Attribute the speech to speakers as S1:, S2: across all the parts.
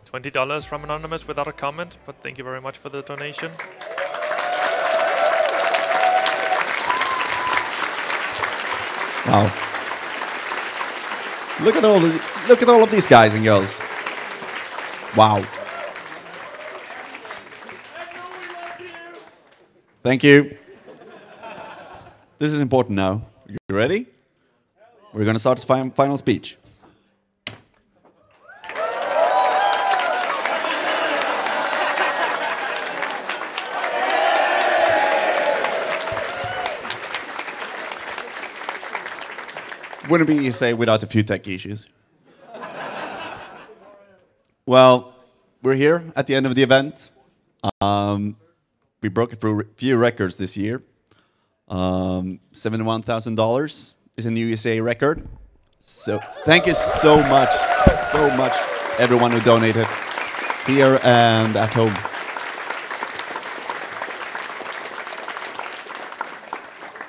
S1: $20 from Anonymous without a comment, but thank you very much for the donation.
S2: Wow. Look at all of these guys and girls. Wow. Thank you. This is important now. You ready? We're going to start the final speech. Wouldn't be ESA without a few tech issues. Well, we're here at the end of the event. We broke a few records this year. $71,000 is a new ESA record. So thank you so much, everyone who donated here and at home.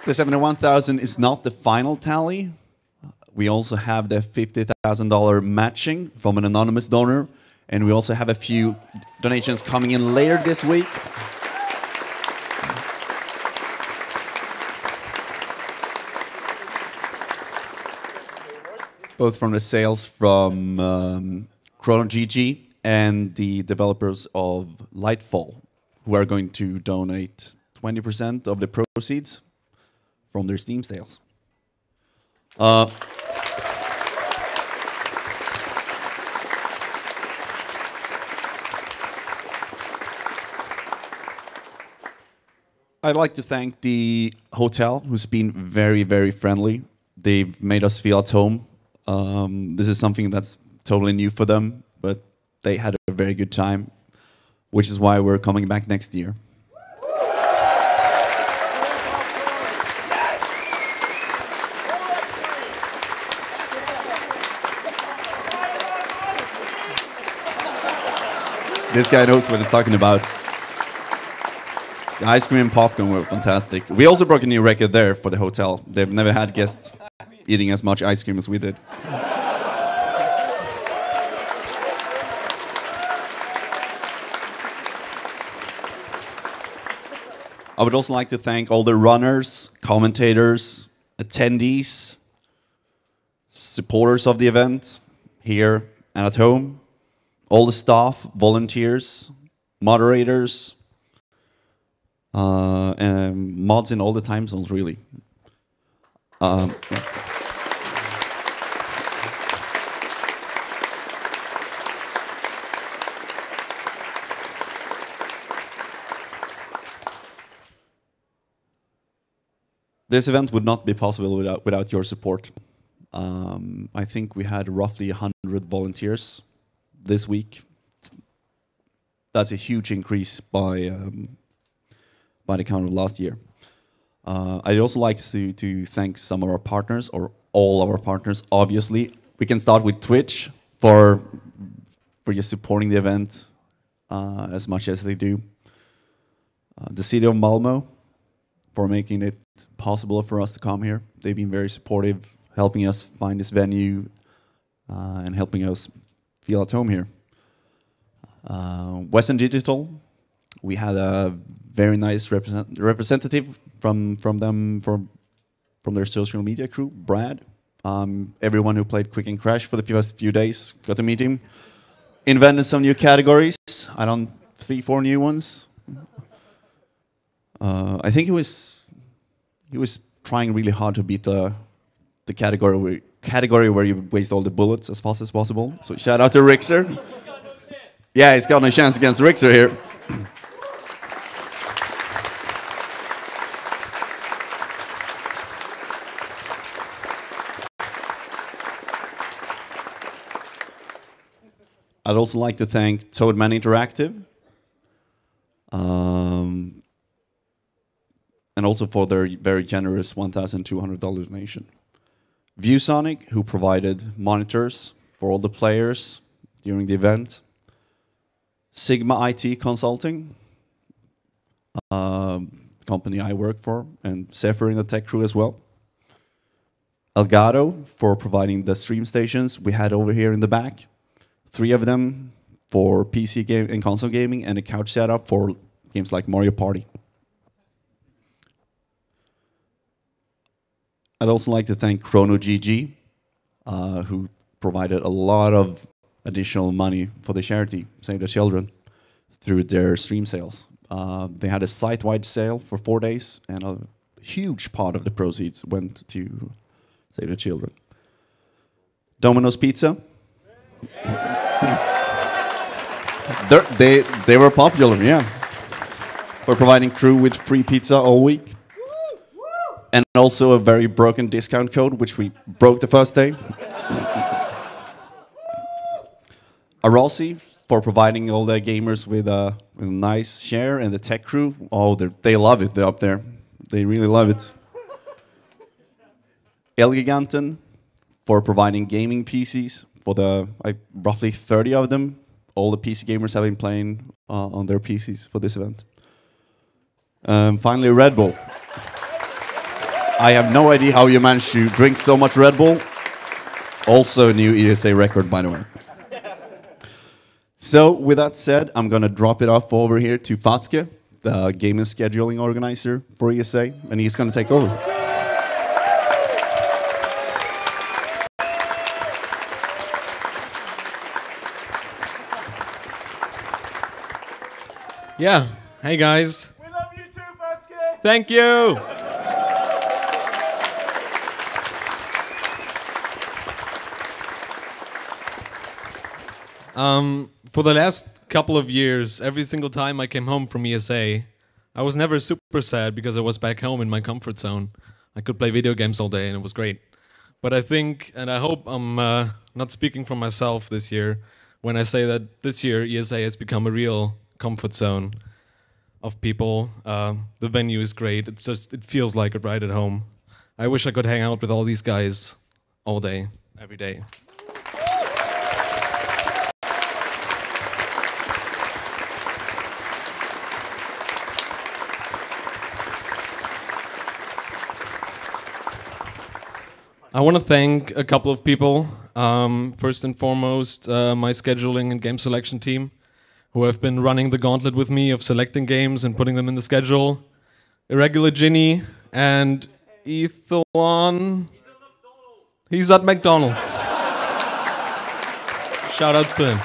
S2: The 71,000 is not the final tally. We also have the $50,000 matching from an anonymous donor, and we also have a few donations coming in later this week. Both from the sales from ChronoGG and the developers of Lightfall, who are going to donate 20% of the proceeds from their Steam sales. I'd like to thank the hotel, who's been very, very friendly. They've made us feel at home. This is something that's totally new for them, but they had a very good time, which is why we're coming back next year. This guy knows what he's talking about. The ice cream and popcorn were fantastic. We also broke a new record there for the hotel. They've never had guests eating as much ice cream as we did. I would also like to thank all the runners, commentators, attendees, supporters of the event, here and at home, all the staff, volunteers, moderators, and mods in all the time zones, really. Yeah. This event would not be possible without your support. I think we had roughly 100 volunteers this week. That's a huge increase by the count of last year. I'd also like to thank some of our partners, or all our partners, obviously. We can start with Twitch for just supporting the event as much as they do. The city of Malmö for making it possible for us to come here. They've been very supportive, helping us find this venue and helping us feel at home here. Western Digital, we had a very nice representative from their social media crew, Brad. Everyone who played Quick and Crash for the first few days got to meet him. Invented some new categories. 3-4 new ones. I think he was trying really hard to beat the category where you waste all the bullets as fast as possible. So shout out to Rixer. Yeah, he's got no chance against Rixer here. I'd also like to thank Toadman Interactive, and also for their very generous $1,200 donation. ViewSonic, who provided monitors for all the players during the event. Sigma IT Consulting, company I work for, and Zephyr in the tech crew as well. Elgato for providing the stream stations we had over here in the back. 3 of them for PC game and console gaming, and a couch setup for games like Mario Party. I'd also like to thank ChronoGG, who provided a lot of additional money for the charity, Save the Children, through their stream sales. They had a site-wide sale for 4 days, and a huge part of the proceeds went to Save the Children. Domino's Pizza. They were popular, yeah. For providing crew with free pizza all week. And also a very broken discount code, which we broke the first day. Arossi, for providing all the gamers with a nice share, and the tech crew. Oh, they love it. They're up there. They really love it. Elgiganten, for providing gaming PCs for the roughly 30 of them. All the PC gamers have been playing on their PCs for this event. Finally, Red Bull. I have no idea how you managed to drink so much Red Bull. Also a new ESA record, by the way. So, with that said, I'm going to drop it off over here to Fatske, the game and scheduling organizer for ESA, and he's going to take over.
S3: Yeah. Hey, guys.
S4: We love you too, Fatske.
S3: Thank you. For the last couple of years, every single time I came home from ESA, I was never super sad because I was back home in my comfort zone. I could play video games all day and it was great. But I think, and I hope I'm not speaking for myself this year, when I say that this year ESA has become a real comfort zone of people. The venue is great. It's just, it feels like it right at home. I wish I could hang out with all these guys all day, every day. I want to thank a couple of people. First and foremost, my scheduling and game selection team, who have been running the gauntlet with me of selecting games and putting them in the schedule. Irregular Ginny and Ethelon. He's at McDonald's. Shoutouts to him.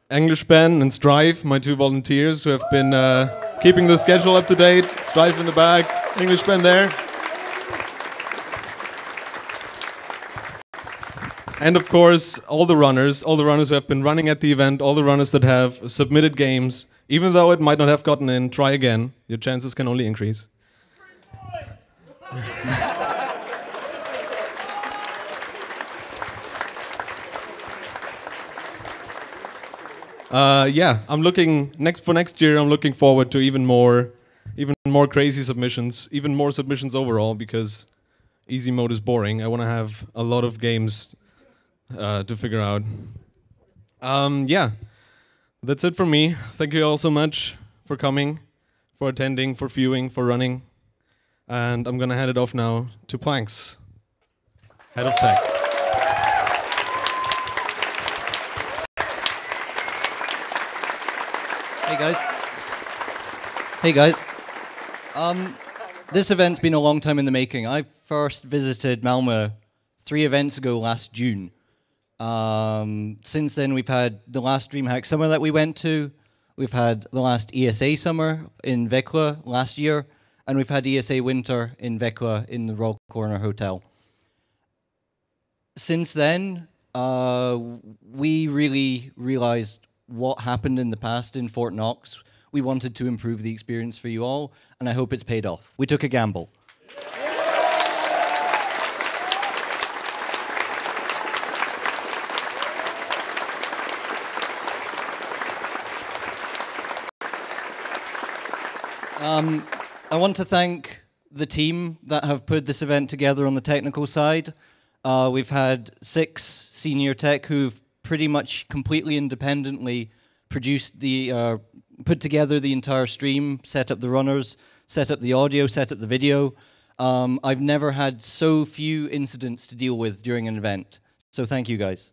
S3: English Ben and Strive, my two volunteers who have been keeping the schedule up to date. Strive in the back, English Ben there. And of course, all the runners who have been running at the event, all the runners that have submitted games, even though it might not have gotten in, try again. Your chances can only increase. Yeah, I'm looking for next year. I'm looking forward to even more crazy submissions, even more submissions overall, because easy mode is boring. I want to have a lot of games to figure out. Yeah, that's it for me. Thank you all so much for coming, for attending, for viewing, for running, and I'm gonna hand it off now to Planks, head of tech.
S5: Hey guys. Hey guys. This event's been a long time in the making. I first visited Malmö 3 events ago last June. Since then we've had the last DreamHack Summer that we went to, we've had the last ESA Summer in Växjö last year, and we've had ESA Winter in Växjö in the Royal Corner Hotel. Since then, we really realized what happened in the past in Fort Knox. We wanted to improve the experience for you all, and I hope it's paid off. We took a gamble. I want to thank the team that have put this event together on the technical side. We've had 6 senior tech who've pretty much completely independently produced put together the entire stream, set up the runners, set up the audio, set up the video. I've never had so few incidents to deal with during an event. So thank you, guys.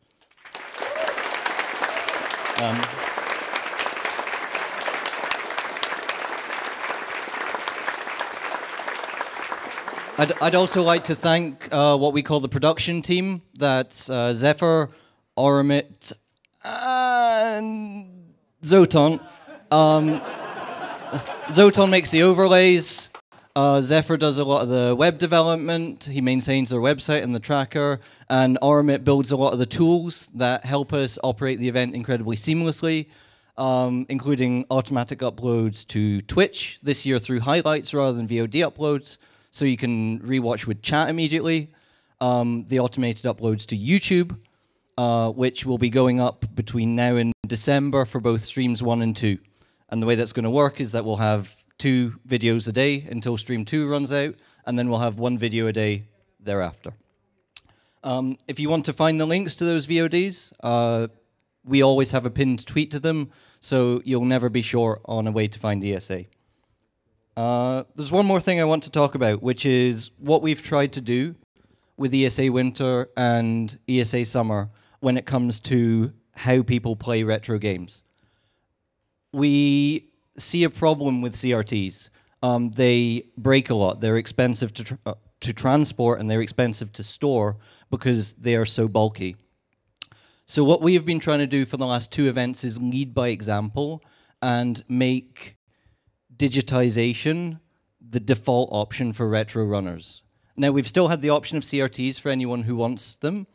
S5: I'd also like to thank what we call the production team. That's Zephyr, Oromit, and Zoton. Zoton makes the overlays. Zephyr does a lot of the web development. He maintains their website and the tracker. And Oromit builds a lot of the tools that help us operate the event incredibly seamlessly, including automatic uploads to Twitch, this year through highlights rather than VOD uploads, so you can rewatch with chat immediately. The automated uploads to YouTube, which will be going up between now and December for both streams 1 and 2. And the way that's going to work is that we'll have 2 videos a day until stream 2 runs out, and then we'll have 1 video a day thereafter. If you want to find the links to those VODs, we always have a pinned tweet to them, so you'll never be short on a way to find ESA. There's one more thing I want to talk about, which is what we've tried to do with ESA Winter and ESA Summer when it comes to how people play retro games. We see a problem with CRTs. They break a lot. They're expensive to transport, and they're expensive to store because they are so bulky. So what we have been trying to do for the last 2 events is lead by example and make digitization the default option for retro runners. Now, we've still had the option of CRTs for anyone who wants them,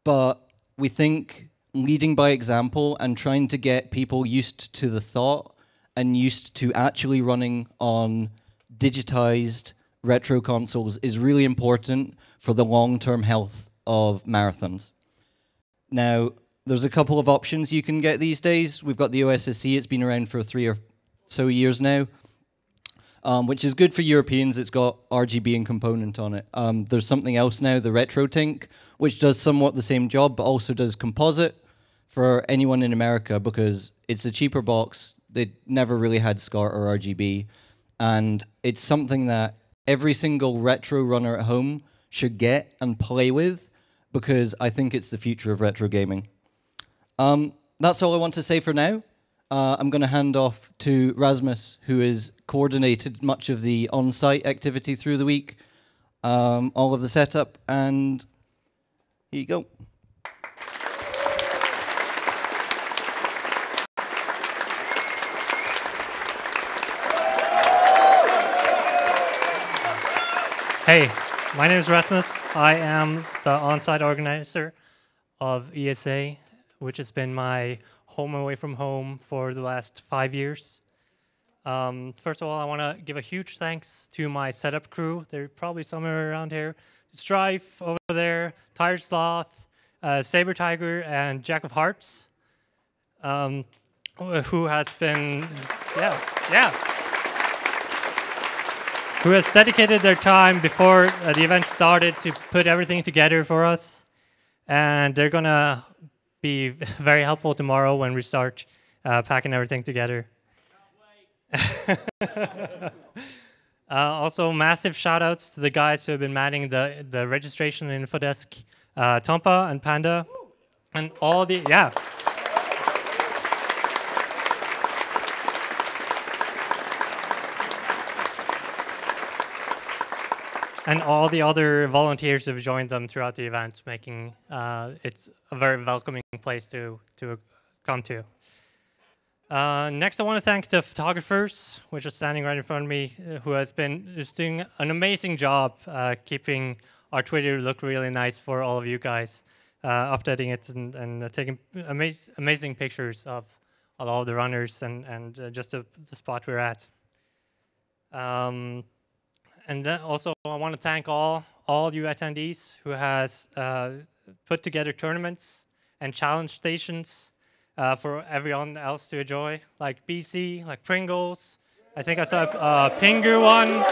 S5: but we think leading by example and trying to get people used to the thought and used to actually running on digitized retro consoles is really important for the long-term health of marathons. Now, there's a couple of options you can get these days. We've got the OSSC, it's been around for 3 or so years now, which is good for Europeans. It's got RGB and component on it. There's something else now, the RetroTink, which does somewhat the same job, but also does composite for anyone in America because it's a cheaper box. They never really had SCART or RGB, and it's something that every single retro runner at home should get and play with because I think it's the future of retro gaming. That's all I want to say for now. I'm going to hand off to Rasmus, who has coordinated much of the on-site activity through the week, all of the setup, and here you go.
S6: Hey, my name is Rasmus. I am the on-site organizer of ESA, which has been my home away from home for the last 5 years. First of all, I want to give a huge thanks to my setup crew. They're probably somewhere around here. Strife over there, Tired Sloth, Saber Tiger, and Jack of Hearts, who has been, who has dedicated their time before the event started to put everything together for us. And they're going to be very helpful tomorrow when we start packing everything together. Also, massive shout-outs to the guys who have been manning the registration and info desk, Tompa and Panda, and all the, and all the other volunteers who have joined them throughout the event, making it a very welcoming place to come to. Next, I want to thank the photographers, which are standing right in front of me, who has been just doing an amazing job keeping our Twitter look really nice for all of you guys, updating it and taking amazing pictures of all the runners and just the spot we're at. And then also, I want to thank all you attendees who has put together tournaments and challenge stations for everyone else to enjoy, like BC, like Pringles. I think I saw a Pingu one.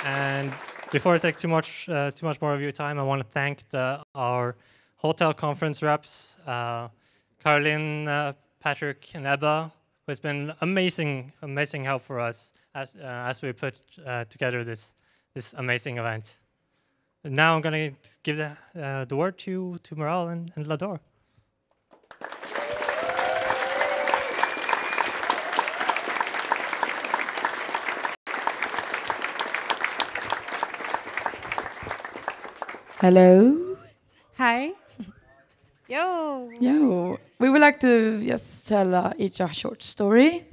S6: And before I take too much more of your time, I want to thank our hotel conference reps, Caroline, Patrick, and Ebba, who's been amazing help for us as we put together this amazing event. And now I'm going to give the word to Moral and Lador.
S7: Hello.
S8: Hi. Yo.
S7: Yo. We would like to just tell each a short story.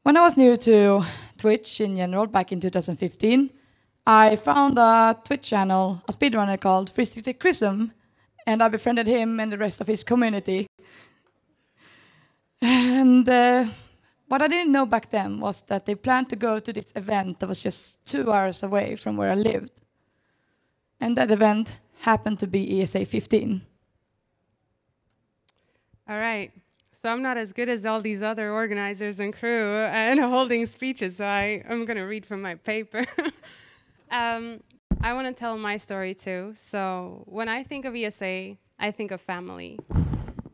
S7: When I was new to Twitch in general back in 2015, I found a Twitch channel, a speedrunner called Restricted Chrism, and I befriended him and the rest of his community. And what I didn't know back then was that they planned to go to this event that was just 2 hours away from where I lived. And that event happened to be ESA 15.
S8: All right. So I'm not as good as all these other organizers and crew and holding speeches, so I'm going to read from my paper. I want to tell my story too. So when I think of ESA, I think of family.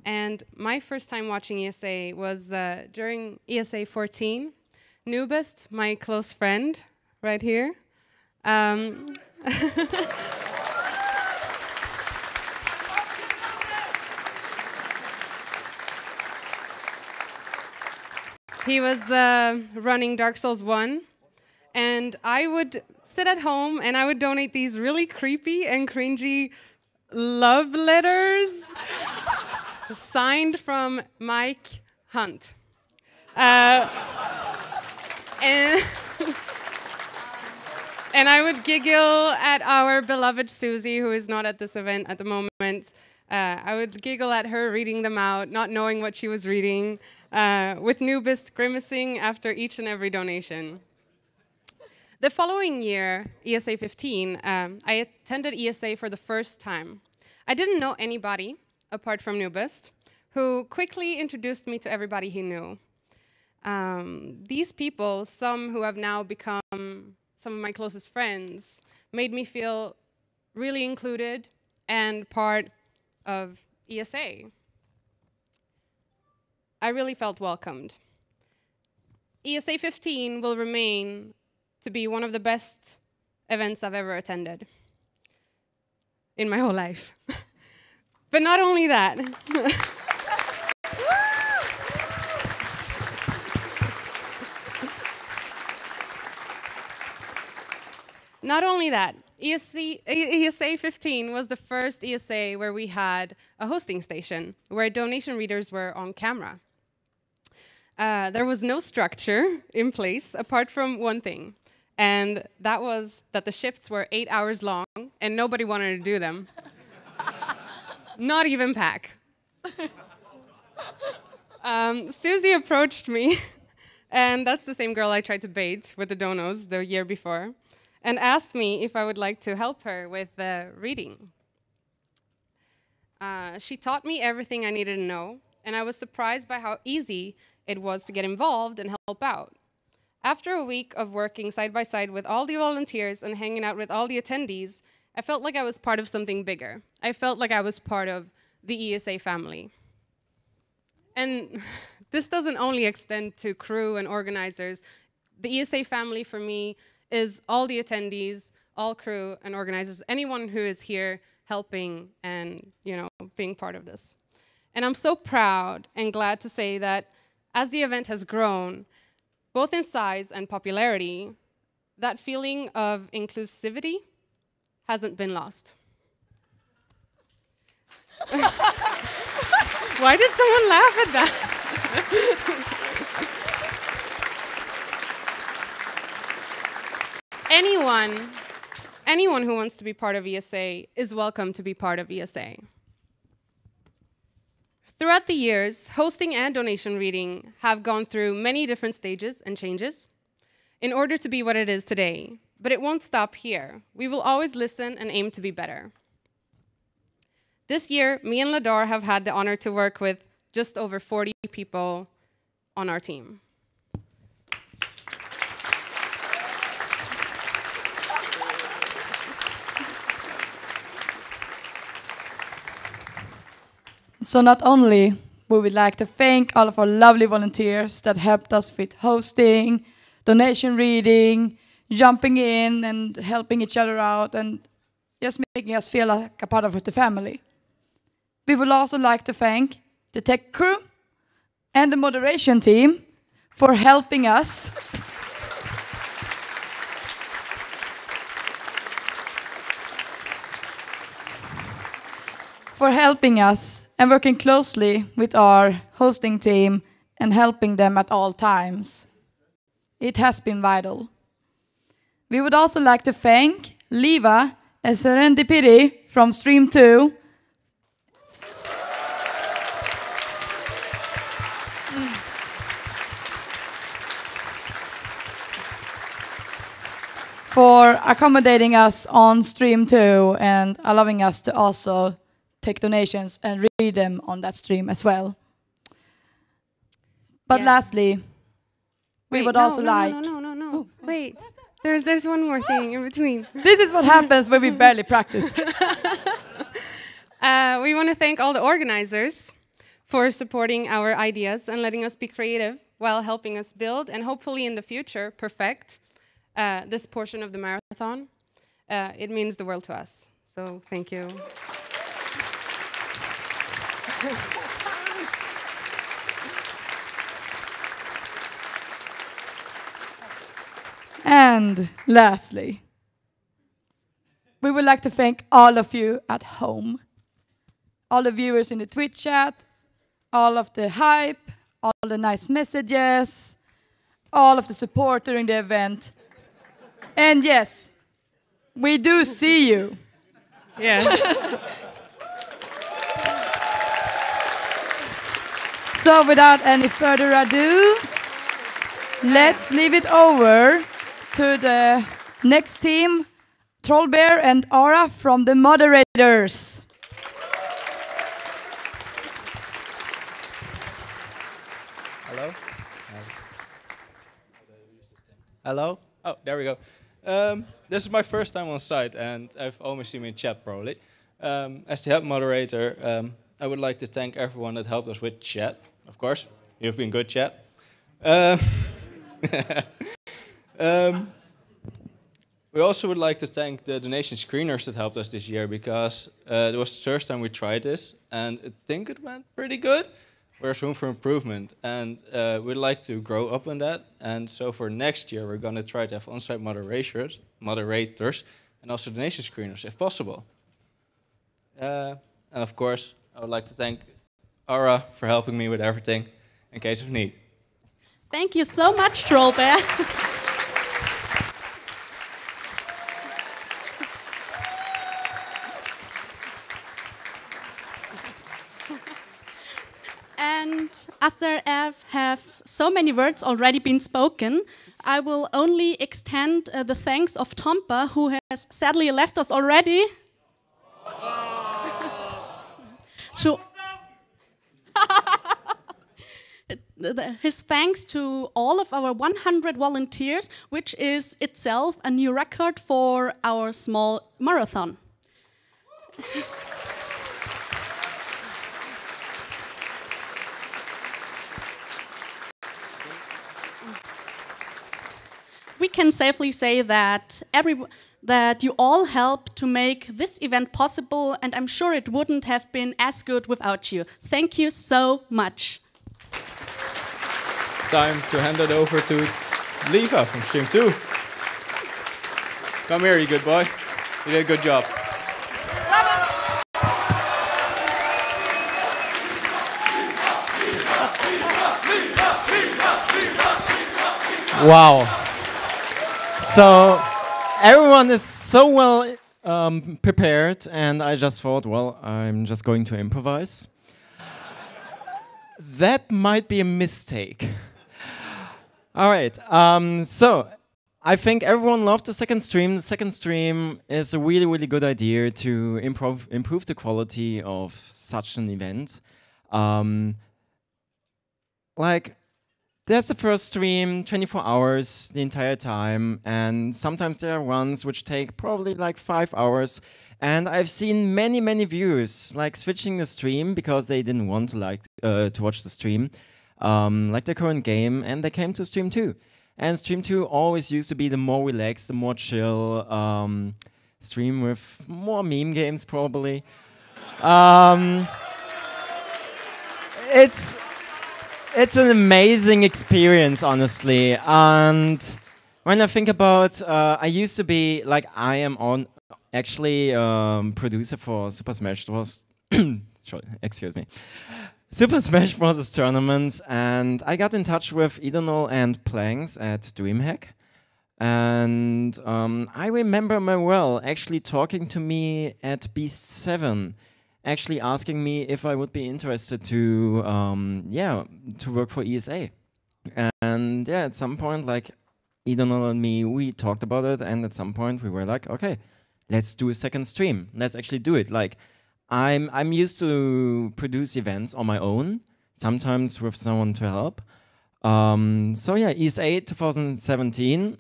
S8: And my first time watching ESA was during ESA 14. Newbest, my close friend, right here. He was running Dark Souls 1, and I would sit at home and I would donate these really creepy and cringy love letters signed from Mike Hunt. And I would giggle at our beloved Susie, who is not at this event at the moment. I would giggle at her reading them out, not knowing what she was reading, with Newbest grimacing after each and every donation. The following year, ESA 15, I attended ESA for the first time. I didn't know anybody apart from Newbest, who quickly introduced me to everybody he knew. These people, some who have now become some of my closest friends, made me feel really included and part of ESA. I really felt welcomed. ESA 15 will remain to be one of the best events I've ever attended in my whole life. But not only that. Not only that, ESA 15 was the first ESA where we had a hosting station, where donation readers were on camera. There was no structure in place apart from one thing, and that was that the shifts were 8 hours long and nobody wanted to do them. Not even Pac. Susie approached me, and that's the same girl I tried to bait with the donos the year before, and asked me if I would like to help her with reading. She taught me everything I needed to know, and I was surprised by how easy it was to get involved and help out. After a week of working side by side with all the volunteers and hanging out with all the attendees, I felt like I was part of something bigger. I felt like I was part of the ESA family. And this doesn't only extend to crew and organizers. The ESA family for me is all the attendees, all crew and organizers, anyone who is here helping and, being part of this. And I'm so proud and glad to say that as the event has grown, both in size and popularity, that feeling of inclusivity hasn't been lost. Why did someone laugh at that? Anyone who wants to be part of ESA is welcome to be part of ESA. Throughout the years, hosting and donation reading have gone through many different stages and changes in order to be what it is today. But it won't stop here. We will always listen and aim to be better. This year, me and Lador have had the honor to work with just over 40 people on our team.
S7: So not only we would like to thank all of our lovely volunteers that helped us with hosting, donation reading, jumping in and helping each other out, and just making us feel like a part of the family. We would also like to thank the tech crew and the moderation team for helping us. For helping us and working closely with our hosting team and helping them at all times. It has been vital. We would also like to thank Liva and Serendipity from Stream 2 for accommodating us on Stream 2 and allowing us to also take donations and read them on that stream as well. But lastly, we would also like...
S8: No. Wait, there's one more thing in between.
S7: This is what happens when we barely practice.
S8: We want to thank all the organizers for supporting our ideas and letting us be creative while helping us build and hopefully in the future perfect this portion of the marathon. It means the world to us. So thank you.
S7: And lastly, we would like to thank all of you at home. All the viewers in the Twitch chat, all of the hype, all the nice messages, all of the support during the event. And yes, we do see you.
S8: Yeah.
S7: So without any further ado, let's leave it over to the next team, Trollbear and Aura from the moderators.
S9: Hello? Hello? Oh, there we go. This is my first time on site, and I've almost seen me in chat probably. As the help moderator, I would like to thank everyone that helped us with chat. Of course, you've been good, chat. We also would like to thank the donation screeners that helped us this year, because it was the first time we tried this, and I think it went pretty good. There's room for improvement, and we'd like to grow up on that. And so for next year, we're going to try to have on-site moderators, and also donation screeners, if possible. And of course, I would like to thank Aura for helping me with everything in case of need.
S10: Thank you so much, Trollbear. And as there have so many words already been spoken, I will only extend the thanks of Tompa, who has sadly left us already. To his thanks to all of our 100 volunteers, which is itself a new record for our small marathon. We can safely say that you all helped to make this event possible, and I'm sure it wouldn't have been as good without you. Thank you so much.
S9: Time to hand it over to Liva from Stream 2. Come here, you good boy. You did a good job.
S11: Wow. So everyone is so well prepared, and I just thought, well, I'm just going to improvise. That might be a mistake. All right, so I think everyone loved the second stream. The second stream is a really, really good idea to improve the quality of such an event. Like, there's the first stream, 24 hours the entire time, and sometimes there are ones which take probably like 5 hours. And I've seen many, many viewers like switching the stream because they didn't want to watch the stream, like the current game, and they came to stream 2. And stream 2 always used to be the more relaxed, the more chill stream with more meme games probably. It's an amazing experience, honestly. And when I think about, I used to be like, I am actually producer for Super Smash Bros. Excuse me. Super Smash Bros. Tournaments, and I got in touch with Idonol and Planks at DreamHack. And I remember my well actually talking to me at Beast 7, actually asking me if I would be interested to work for ESA. And yeah, at some point, like Idonol and me, we talked about it, and at some point we were like, okay, let's do a second stream. Let's actually do it. Like, I'm used to produce events on my own, sometimes with someone to help. So yeah, ESA 2017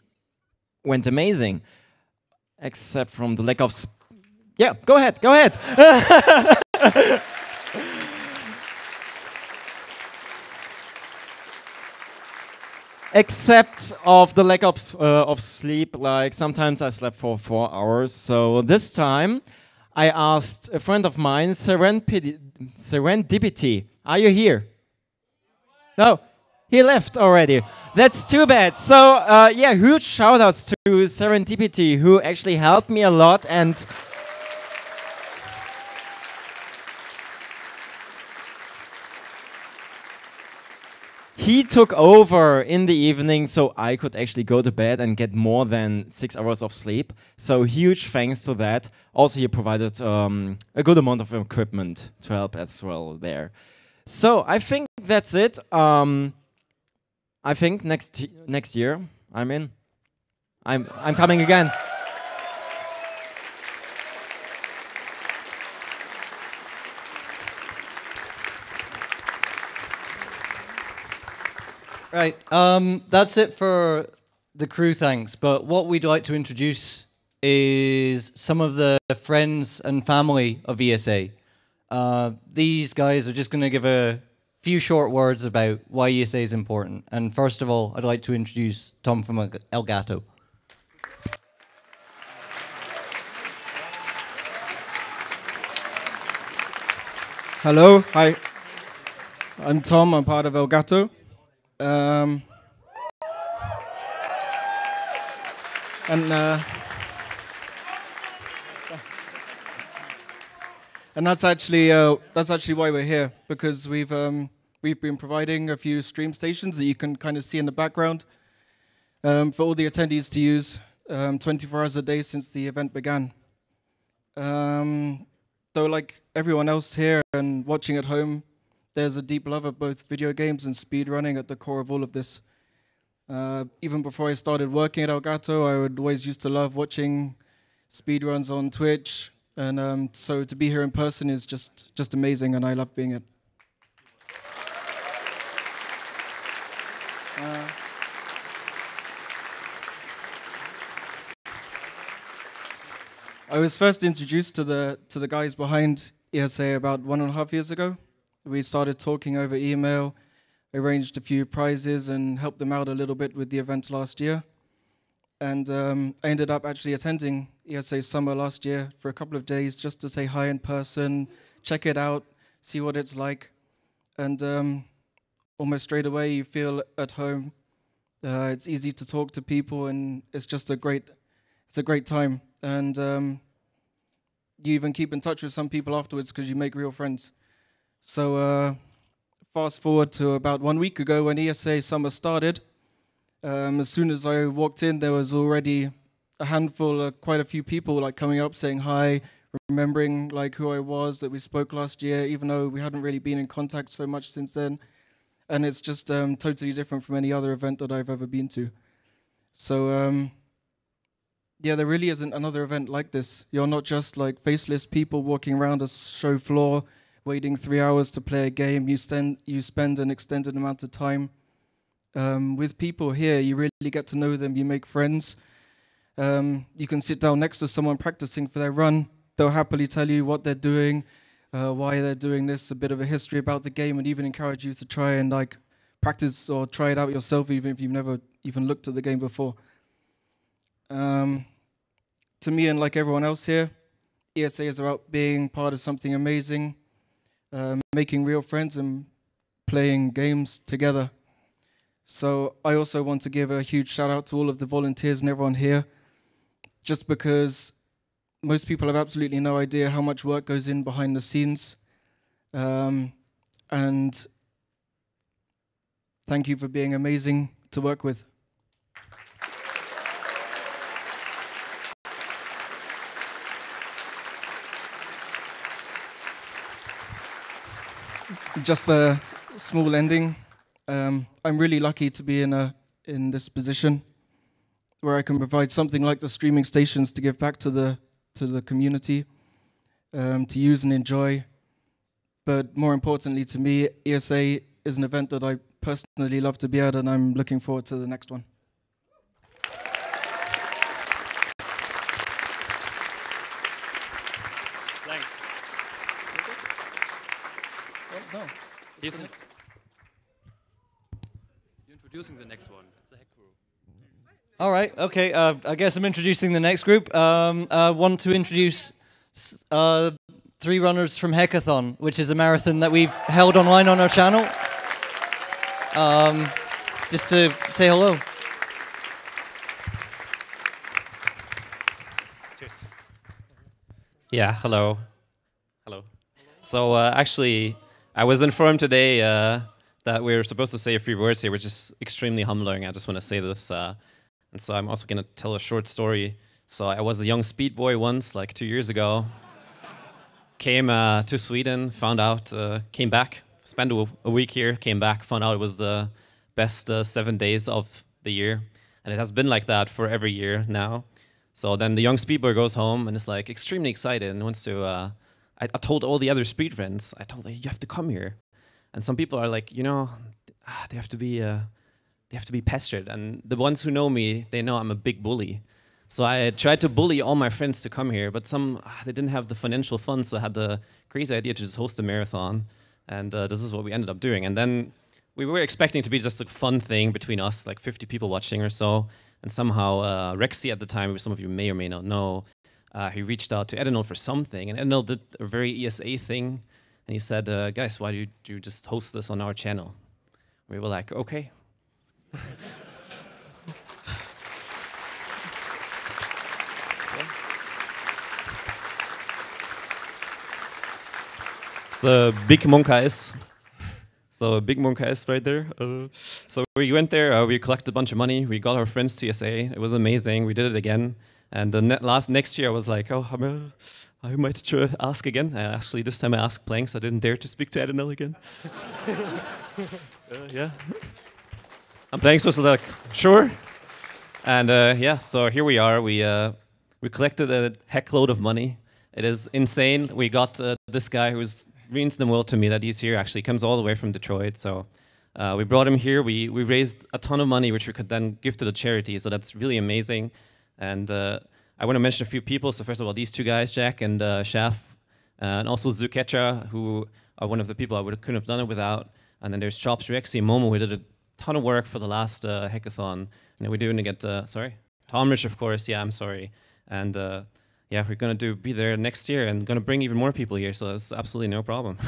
S11: went amazing, except from the lack of. Yeah, go ahead. Except of the lack of sleep, like sometimes I slept for 4 hours. So this time, I asked a friend of mine, Serendipity, are you here? No, he left already. That's too bad. So yeah, huge shout outs to Serendipity, who actually helped me a lot, and he took over in the evening so I could actually go to bed and get more than 6 hours of sleep. So huge thanks to that. Also, he provided a good amount of equipment to help as well there. So I think that's it. I think next year I'm in. I'm coming again.
S5: Right, that's it for the crew thanks, but what we'd like to introduce is some of the friends and family of ESA. These guys are just going to give a few short words about why ESA is important. And first of all, I'd like to introduce Tom from Elgato.
S12: Hello, hi. I'm Tom, I'm part of Elgato. And that's actually why we're here, because we've been providing a few stream stations that you can kind of see in the background for all the attendees to use 24 hours a day since the event began. Though, like everyone else here and watching at home, there's a deep love of both video games and speedrunning at the core of all of this. Even before I started working at Elgato, I would always used to love watching speedruns on Twitch, and so to be here in person is just amazing, and I love being it. I was first introduced to the guys behind ESA about 1.5 years ago. We started talking over email, arranged a few prizes, and helped them out a little bit with the event last year. And I ended up actually attending ESA Summer last year for a couple of days just to say hi in person, check it out, see what it's like. And almost straight away you feel at home. It's easy to talk to people, and it's just a great time. And you even keep in touch with some people afterwards because you make real friends. So fast forward to about 1 week ago when ESA Summer started. As soon as I walked in, there was already a handful, quite a few people like coming up saying hi, remembering like who I was, that we spoke last year, even though we hadn't really been in contact so much since then. And it's just totally different from any other event that I've ever been to. So yeah, there really isn't another event like this. You're not just like faceless people walking around a show floor, waiting 3 hours to play a game. You spend an extended amount of time With people here, you really get to know them, you make friends. You can sit down next to someone practicing for their run. They'll happily tell you what they're doing, why they're doing this, a bit of a history about the game, and even encourage you to try and like practice or try it out yourself, even if you've never even looked at the game before. To me, and like everyone else here, ESA is about being part of something amazing, making real friends and playing games together. So I also want to give a huge shout out to all of the volunteers and everyone here, just because most people have absolutely no idea how much work goes in behind the scenes. And thank you for being amazing to work with. Just a small ending. I'm really lucky to be in this position where I can provide something like the streaming stations to give back to the community, to use and enjoy. But more importantly to me, ESA is an event that I personally love to be at, and I'm looking forward to the next one.
S13: Thanks.
S12: No.
S13: You're introducing the next one. It's the Hack Crew.
S5: All right. Okay. I guess I'm introducing the next group. I want to introduce 3 runners from Hackathon, which is a marathon that we've held online on our channel. Just to say hello.
S13: Cheers. Yeah. Hello. Hello. So actually, I was informed today that we're supposed to say a few words here, which is extremely humbling. I just want to say this. And so I'm also going to tell a short story. So I was a young speed boy once, like 2 years ago. Came to Sweden, found out, came back, spent a week here, came back, found out it was the best 7 days of the year. And it has been like that for every year now. So then the young speed boy goes home and is like extremely excited and wants to... I told all the other speed friends, I told them, you have to come here. And some people are like, you know, they have to be pestered. And the ones who know me, they know I'm a big bully. So I tried to bully all my friends to come here, but some, they didn't have the financial funds, so I had the crazy idea to just host a marathon. And this is what we ended up doing. And then we were expecting to be just a fun thing between us, like 50 people watching or so. And somehow Rexy at the time, which some of you may or may not know, he reached out to Edinol for something, and Edinol did a very ESA thing, and he said, guys, why do you just host this on our channel? We were like, okay. So big Monka is. So big Monka is right there. So we went there, we collected a bunch of money, we got our friends to ESA, it was amazing, we did it again. And next year I was like, oh, I might try to ask again. Actually, this time I asked Planks. I didn't dare to speak to Edinel again. Yeah. And Planks was like, sure. And yeah, so here we are. We collected a heck load of money. It is insane. We got this guy who means the world to me that he's here. Actually, comes all the way from Detroit. So we brought him here. We raised a ton of money, which we could then give to the charity. So that's really amazing. And I want to mention a few people. So first of all, these 2 guys, Jack and Shaf, and also Zuketra, who are one of the people I couldn't have done it without. And then there's Chops, Rexy, Momo, who did a ton of work for the last hackathon. And then we're doing to get, sorry? Tomrish, of course, yeah, I'm sorry. And yeah, we're going to be there next year and going to bring even more people here, so that's absolutely no problem.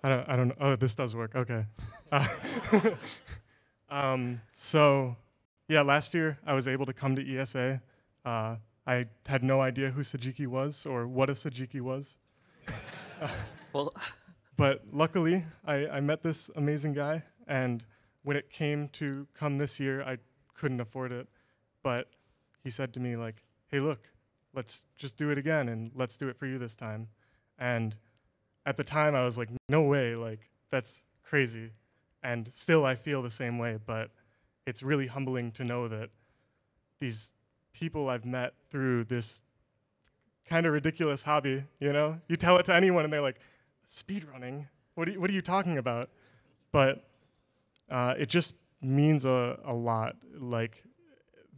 S14: I don't know. Oh, this does work. Okay. So, yeah, last year I was able to come to ESA. I had no idea who Sajiki was or what a Sajiki was. But luckily, I met this amazing guy, and when it came to come this year, I couldn't afford it. But he said to me, like, hey, look, let's just do it again, and let's do it for you this time. And at the time, I was like, no way, like, that's crazy. And still, I feel the same way, but it's really humbling to know that these people I've met through this kind of ridiculous hobby, you know? You tell it to anyone and they're like, speedrunning? What are you talking about? But it just means a lot. Like,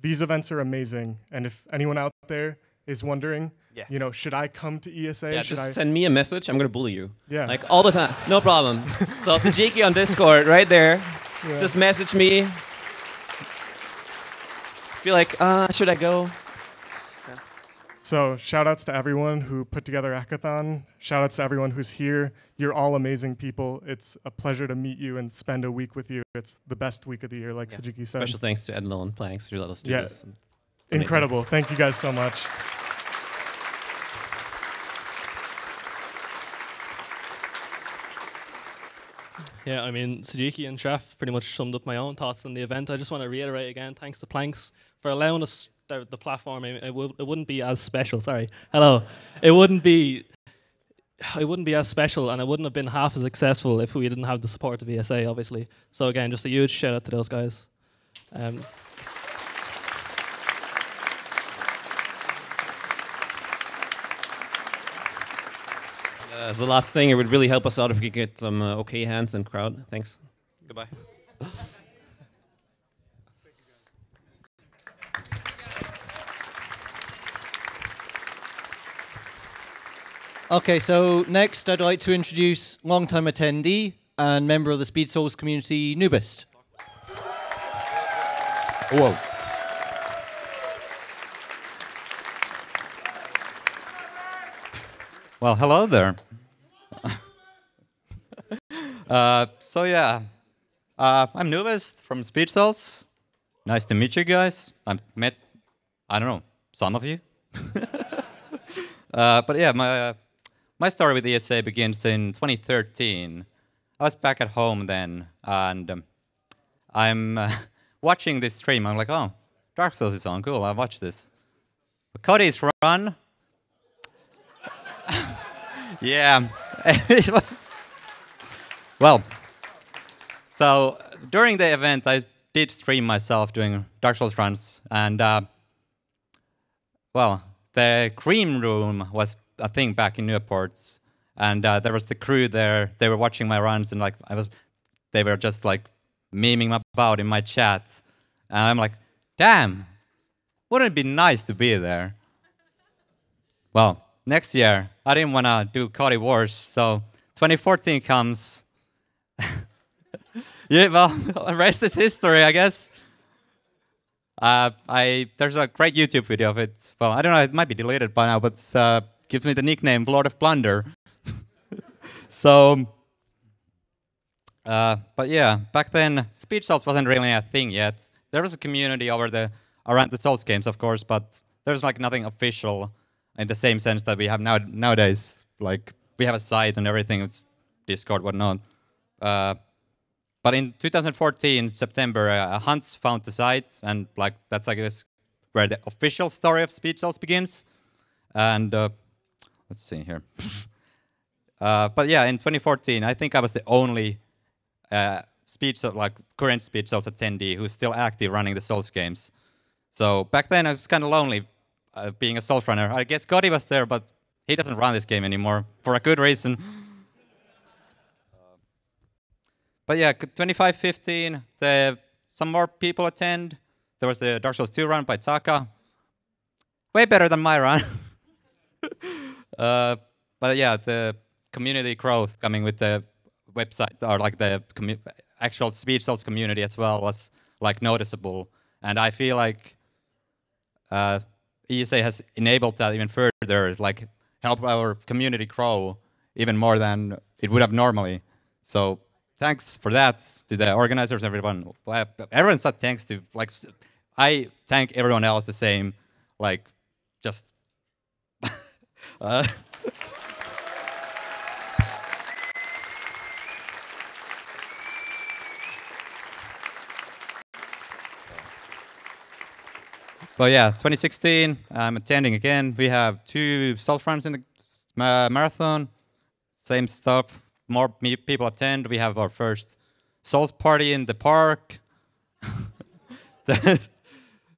S14: these events are amazing, and if anyone out there is wondering, you know, should I come to ESA?
S13: Yeah,
S14: should
S13: just
S14: I
S13: send me a message. I'm gonna bully you.
S14: Yeah.
S13: Like all the time, no problem. So Tajiki on Discord, right there.
S14: Yeah.
S13: Just message me. Feel like, should I go?
S14: So shout outs to everyone who put together Hackathon. Shout outs to everyone who's here. You're all amazing people. It's a pleasure to meet you and spend a week with you. It's the best week of the year, like Sajiki said.
S13: Special thanks to Ednil and Planks, your little students.
S14: Yeah. Incredible. Thank you guys so much.
S15: Yeah, I mean, Sajiki and Chef pretty much summed up my own thoughts on the event. I just want to reiterate again, thanks to Planks for allowing us the platform. It wouldn't be as special. Sorry, hello. It wouldn't be as special, and it wouldn't have been half as successful if we didn't have the support of ESA, obviously. So again, just a huge shout out to those guys.
S13: As the last thing, it would really help us out if we could get some okay hands and crowd. Thanks. Goodbye.
S5: Okay, so next I'd like to introduce longtime attendee and member of the SpeedSouls community, Nubist.
S16: Whoa. Well, hello there. So yeah, I'm Nubist from SpeedSouls. Nice to meet you guys. I've met, I don't know, some of you. But yeah, my story with ESA begins in 2013. I was back at home then, and I'm watching this stream. I'm like, oh, Dark Souls is on, cool, I'll watch this. But Cody's run. Yeah. Well, so during the event, I did stream myself doing Dark Souls runs, and well, the Cream Room was a thing back in Newport, and there was the crew there. They were watching my runs, and like they were just like memeing about in my chat, and I'm like, damn, wouldn't it be nice to be there? Well, next year, I didn't want to do Cody Wars, so 2014 comes. Yeah, well, the rest is history, I guess. There's a great YouTube video of it. Well, I don't know, it might be deleted by now, but gives me the nickname Lord of Blunder. So, but yeah, back then, SpeedSouls wasn't really a thing yet. There was a community around the Souls games, of course, but there's like nothing official in the same sense that we have nowadays. Like, we have a site and everything, it's Discord, whatnot. But in 2014, September, Hans found the site, and like that's, I guess, where the official story of SpeedSouls begins. And let's see here. But yeah, in 2014, I think I was the only current SpeedSouls attendee who's still active running the Souls games. So back then, I was kind of lonely being a Souls runner. I guess Gotti was there, but he doesn't run this game anymore for a good reason. But yeah, 25-15, some more people attend. There was the Dark Souls 2 run by Taka. Way better than my run. But yeah, the community growth coming with the website, or like the actual SpeedSouls community as well, was like noticeable. And I feel like ESA has enabled that even further, like help our community grow even more than it would have normally. So thanks for that to the organizers, everyone. Everyone said thanks to, like, I thank everyone else the same, like, just. But yeah, 2016, I'm attending again. We have 2 Souls runs in the marathon. Same stuff. More people attend. We have our first Souls party in the park.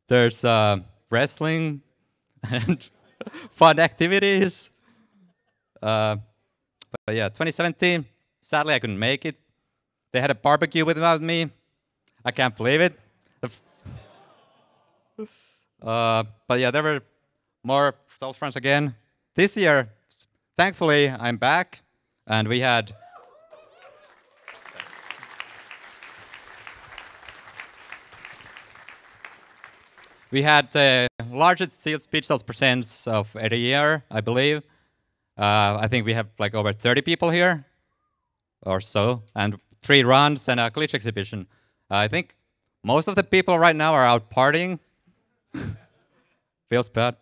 S16: There's wrestling and fun activities. But yeah, 2017, sadly I couldn't make it. They had a barbecue without me. I can't believe it. But yeah, there were more Souls friends again. This year, thankfully, I'm back, and we had the largest SpeedSouls presents of every year, I believe. I think we have like over 30 people here, or so, and 3 runs and a glitch exhibition. I think most of the people right now are out partying. Feels bad.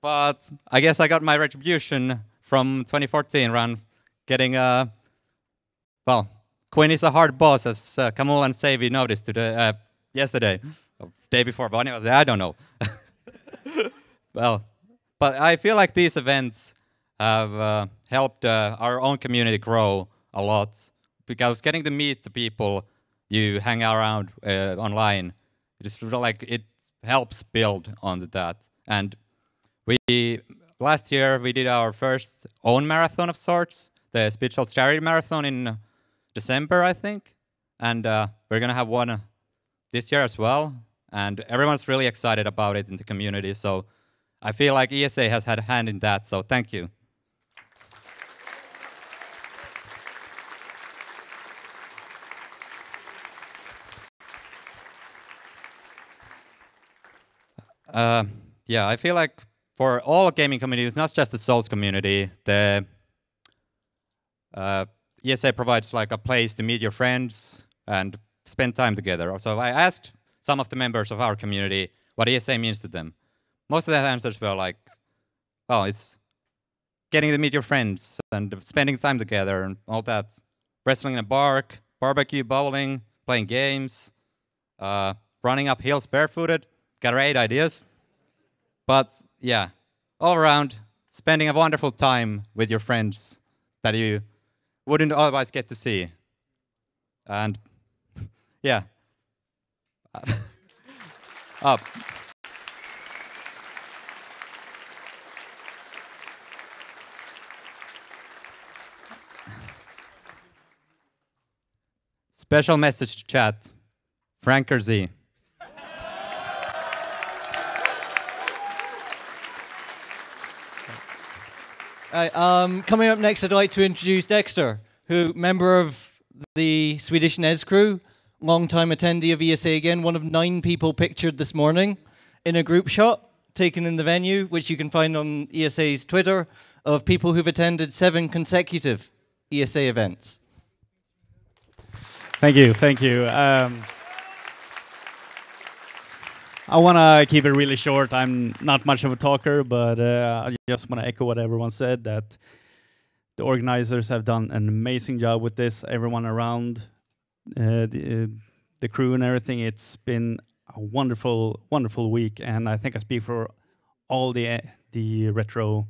S16: But I guess I got my retribution from 2014 run, getting well, Quinn is a hard boss, as Kamul and Savy noticed today, yesterday, or day before, but anyway, I don't know. Well, but I feel like these events have helped our own community grow a lot, because getting to meet the people you hang around online, it helps build on that. And last year we did our first own marathon of sorts, the SpeedSouls charity marathon in December, I think, and we're gonna have one this year as well. And everyone's really excited about it in the community. So I feel like ESA has had a hand in that. So thank you. Yeah, I feel like for all gaming communities, not just the Souls community, the ESA provides like a place to meet your friends and spend time together. So I asked some of the members of our community what ESA means to them. Most of the answers were like, oh, it's getting to meet your friends and spending time together and all that. Wrestling in a park, barbecue, bowling, playing games, running up hills barefooted. Great ideas. But yeah, all around, spending a wonderful time with your friends that you wouldn't otherwise get to see. And yeah. Up. Special message to chat. Franker Z.
S5: Coming up next, I'd like to introduce Dexter, who member of the Swedish NES crew, long-time attendee of ESA again, one of 9 people pictured this morning in a group shot taken in the venue, which you can find on ESA's Twitter, of people who've attended 7 consecutive ESA events.
S17: Thank you, thank you. I want to keep it really short. I'm not much of a talker, but I just want to echo what everyone said, that the organizers have done an amazing job with this. Everyone around, the crew and everything, it's been a wonderful, wonderful week. And I think I speak for all the retro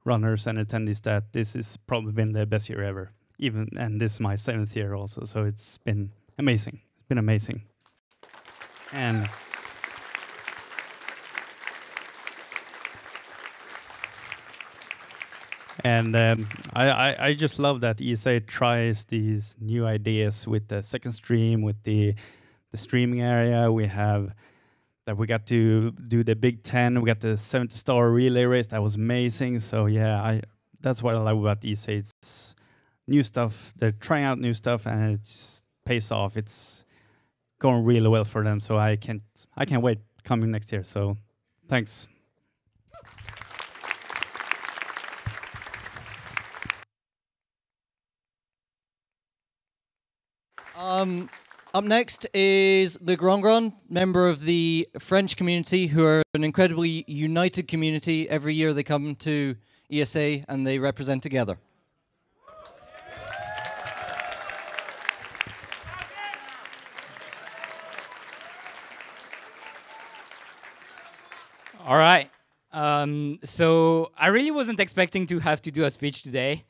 S17: runners and attendees that this has probably been the best year ever. And this is my 7th year also, so it's been amazing. It's been amazing. And I just love that ESA tries these new ideas with the second stream, with the streaming area. We got to do the Big 10. We got the 70-star relay race. That was amazing. So yeah, that's what I love about ESA. It's new stuff. They're trying out new stuff, and it pays off. It's going really well for them. So I can't wait coming next year. So thanks.
S5: Up next is Le Grand Grand, member of the French community, who are an incredibly united community. Every year they come to ESA and they represent together.
S18: All right. So I really wasn't expecting to have to do a speech today.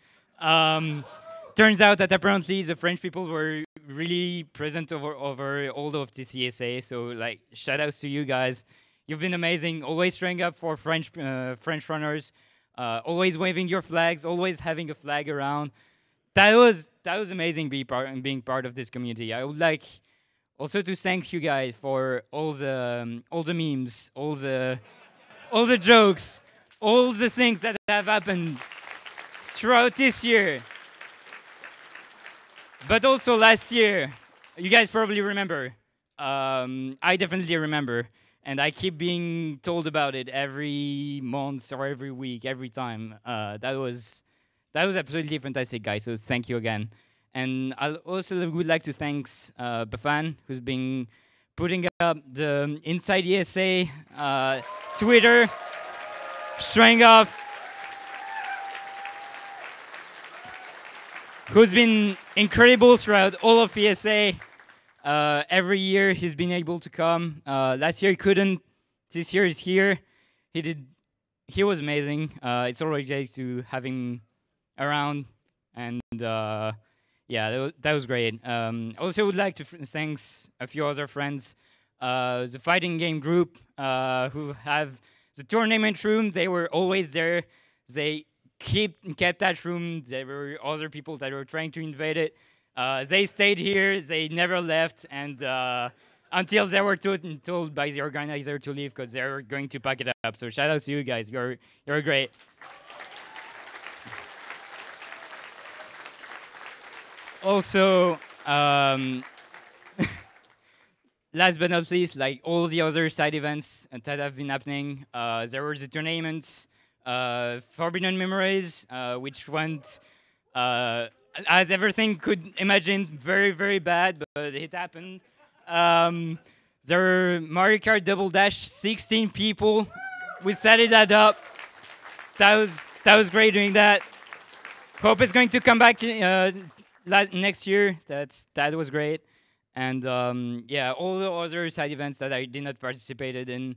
S18: turns out that apparently the French people were really present over all of this ESA. So like, shout outs to you guys. You've been amazing. Always showing up for French runners. Always waving your flags. Always having a flag around. That was amazing being part of this community. I would like also to thank you guys for all the memes, all the jokes, all the things that have happened throughout this year. But also last year, you guys probably remember. I definitely remember. And I keep being told about it every month or every week, every time. That was absolutely fantastic, guys. So thank you again. And I also would like to thank Bafan, who's been putting up the Inside ESA Twitter, showing off, who's been incredible throughout all of ESA. Every year he's been able to come. Last year he couldn't. This year he's here. He was amazing. It's already great to have him around, and yeah, that was great. Also would like to thank a few other friends, the fighting game group who have the tournament room. They were always there. They kept that room. There were other people that were trying to invade it. They stayed here, they never left, and until they were told by the organizer to leave because they were going to pack it up. So shout out to you guys, you're great. Also, last but not least, like all the other side events that have been happening, there were the tournaments, Forbidden Memories, which went as everything could imagine, very, very bad, but it happened. There were Mario Kart Double Dash, 16 people. We set it up. That was great doing that. Hope it's going to come back next year. That was great. And yeah, all the other side events that I did not participate in.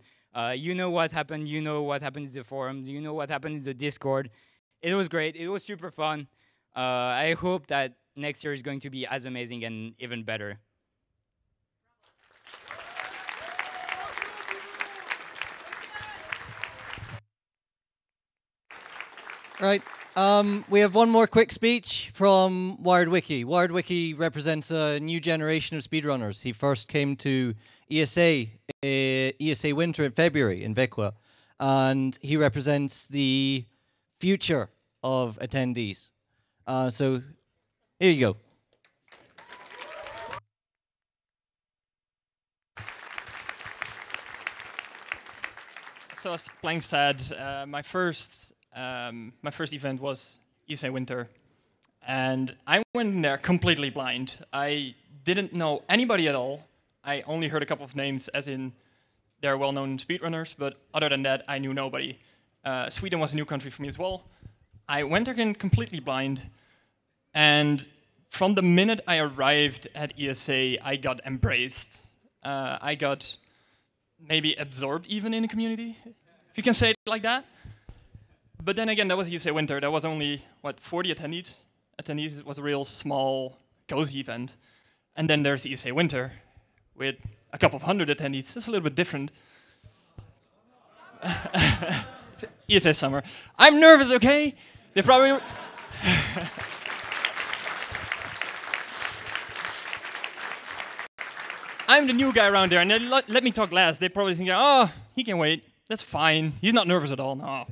S18: You know what happened. You know what happened in the forums. You know what happened in the Discord. It was great. It was super fun. I hope that next year is going to be as amazing and even better.
S5: Right. We have one more quick speech from Wired Wiki. Wired Wiki represents a new generation of speedrunners. He first came to ESA Winter in February in Växjö, and he represents the future of attendees. So here you go.
S19: So as Plank said, my first event was ESA Winter, and I went in there completely blind. I didn't know anybody at all. I only heard a couple of names, as in they're well-known speedrunners, but other than that, I knew nobody. Sweden was a new country for me as well. I went again completely blind, and from the minute I arrived at ESA, I got embraced. I got maybe absorbed even in the community, if you can say it like that. But then again, that was ESA Winter. There was only, 40 attendees? Attendees was a real small, cozy event. And then there's ESA Winter, with a couple of hundred attendees. It's a little bit different. ESA Summer. I'm nervous, okay? They probably... I'm the new guy around there, and they let me talk last. They probably think, oh, he can wait. That's fine. He's not nervous at all. No.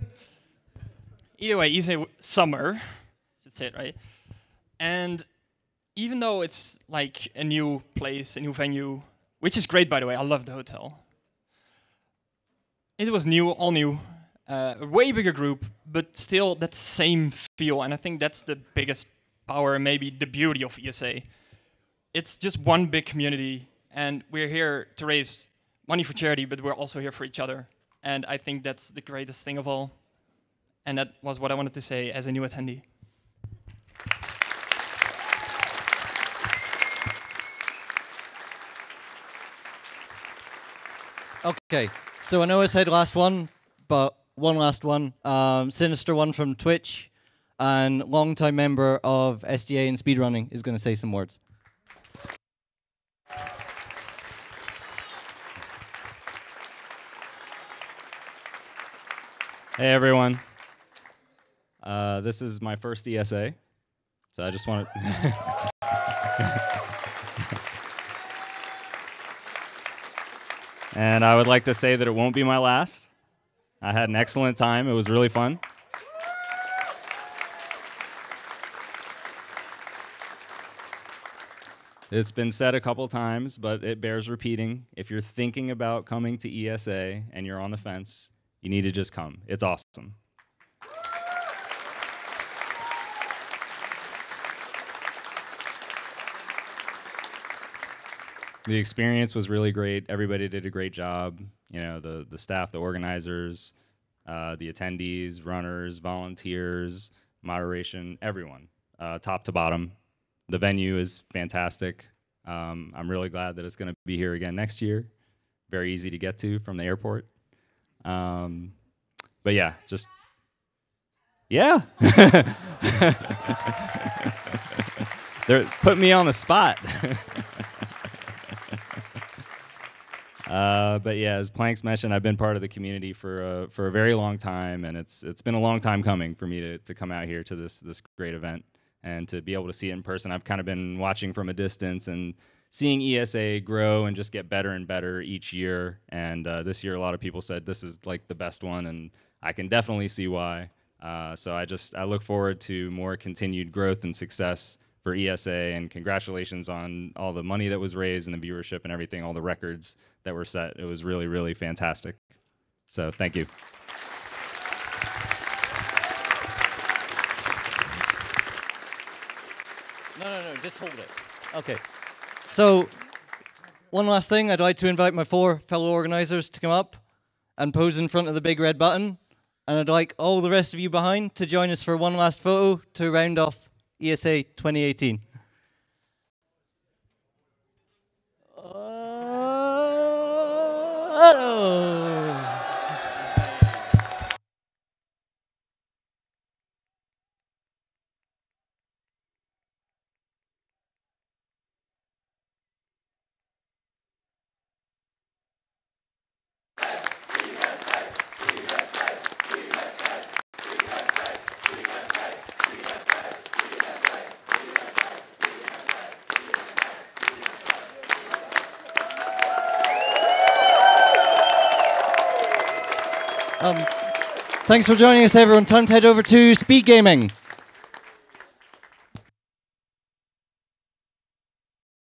S19: Either way, ESA Summer. Should say it right. And even though it's like a new place, a new venue, which is great, by the way. I love the hotel. It was new, all new. A way bigger group, but still that same feel. And I think that's the biggest power, maybe the beauty of ESA. It's just one big community. And we're here to raise money for charity, but we're also here for each other. And I think that's the greatest thing of all. And that was what I wanted to say as a new attendee.
S5: Okay, so I know I said last one, but one last one. Sinister one from Twitch. and longtime member of SGA and speedrunning, is going to say some words.
S20: Hey everyone. This is my first ESA, so I just want to... And I would like to say that it won't be my last. I had an excellent time. It was really fun. It's been said a couple times, but it bears repeating. If you're thinking about coming to ESA and you're on the fence, you need to just come. It's awesome. The experience was really great. Everybody did a great job. You know, the staff, the organizers, the attendees, runners, volunteers, moderation, everyone, top to bottom. The venue is fantastic. I'm really glad that it's going to be here again next year. Very easy to get to from the airport. But yeah, just, yeah. They're putting me on the spot. But yeah, as Planks mentioned, I've been part of the community for a very long time, and it's been a long time coming for me to come out here to this great event and to be able to see it in person. I've kind of been watching from a distance and seeing ESA grow and just get better and better each year. And this year, a lot of people said this is like the best one, and I can definitely see why. So I look forward to more continued growth and success for ESA, and congratulations on all the money that was raised and the viewership and everything, all the records that were set. It was really, really fantastic. So thank you.
S5: No, just hold it. Okay. So, one last thing, I'd like to invite my 4 fellow organizers to come up and pose in front of the big red button. And I'd like all the rest of you behind to join us for one last photo to round off ESA 2018. Thanks for joining us, everyone. Time to head over to Speed Gaming.